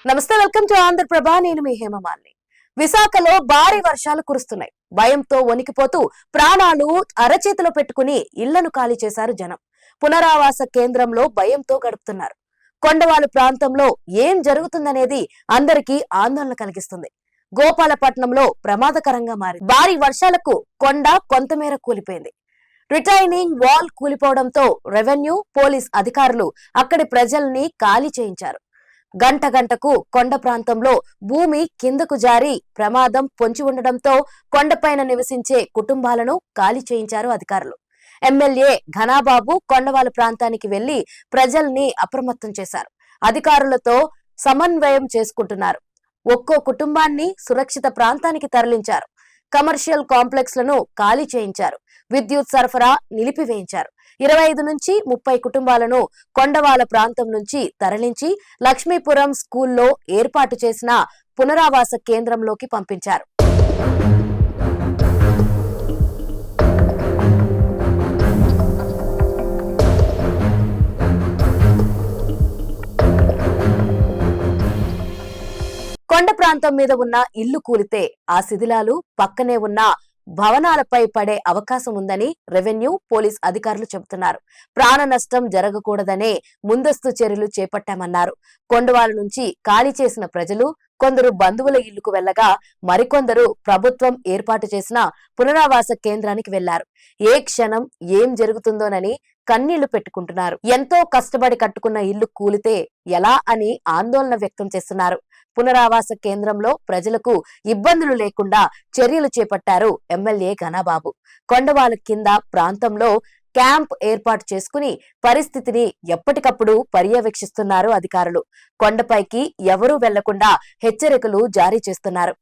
నమస్తే, welcome to Andhraprabha. నేను మీ హేమమాలిని. విశాఖలో భారీ వర్షాలు కురుస్తున్నాయి. భయంతో వణికిపోతూ ప్రాణాలు అరచేతిలో పెట్టుకుని ఇళ్లను ఖాళీ చేశారు జనం. పునరావాస కేంద్రంలో భయంతో గడుపుతున్నారు. కొండవాలు ప్రాంతంలో ఏం జరుగుతుందనేది అందరికీ ఆందోళన కలిగిస్తుంది. గోపాలపట్నంలో ప్రమాదకరంగా మారింది. భారీ వర్షాలకు కొండ కొంతమేర కూలిపోయింది. రిటైనింగ్ వాల్ కూలిపోవడంతో రెవెన్యూ, పోలీస్ అధికారులు అక్కడి ప్రజల్ని ఖాళీ చేయించారు. గంటకు కొండ ప్రాంతంలో భూమి కిందకు జారి ప్రమాదం పొంచి ఉండడంతో కొండపైన నివసించే కుటుంబాలను ఖాళీ చేయించారు అధికారులు. ఎమ్మెల్యే ఘనాబాబు కొండవాల ప్రాంతానికి వెళ్లి ప్రజల్ని అప్రమత్తం చేశారు. అధికారులతో సమన్వయం చేసుకుంటున్నారు. ఒక్కో కుటుంబాన్ని సురక్షిత ప్రాంతానికి తరలించారు. కమర్షియల్ కాంప్లెక్స్ లను ఖాళీ చేయించారు. విద్యుత్ సరఫరా నిలిపివేయించారు. 25 నుంచి 30 కుటుంబాలను కొండవాల ప్రాంతం నుంచి తరలించి లక్ష్మీపురం స్కూల్లో ఏర్పాటు చేసిన పునరావాస కేంద్రంలోకి పంపించారు. కొండ ప్రాంతం మీద ఉన్న ఇల్లు కూలితే ఆ శిథిలాలు పక్కనే ఉన్న భవనాలపై పడే అవకాశం ఉందని రెవెన్యూ, పోలీస్ అధికారులు చెబుతున్నారు. ప్రాణ నష్టం జరగకూడదనే ముందస్తు చర్యలు చేపట్టామన్నారు. కొండవాల నుంచి ఖాళీ చేసిన ప్రజలు కొందరు బంధువుల ఇళ్లకు వెళ్లగా మరికొందరు ప్రభుత్వం ఏర్పాటు చేసిన పునరావాస కేంద్రానికి వెళ్లారు. ఏ క్షణం ఏం జరుగుతుందోనని కన్నీళ్లు పెట్టుకుంటున్నారు. ఎంతో కష్టపడి కట్టుకున్న ఇల్లు కూలితే ఎలా అని ఆందోళన వ్యక్తం చేస్తున్నారు. పునరావాస కేంద్రంలో ప్రజలకు ఇబ్బందులు లేకుండా చర్యలు చేపట్టారు ఎమ్మెల్యే ఘనాబాబు. కొండవాల కింద ప్రాంతంలో క్యాంప్ ఏర్పాటు చేసుకుని పరిస్థితిని ఎప్పటికప్పుడు పర్యవేక్షిస్తున్నారు అధికారులు. కొండపైకి ఎవరూ వెళ్లకుండా హెచ్చరికలు జారీ చేస్తున్నారు.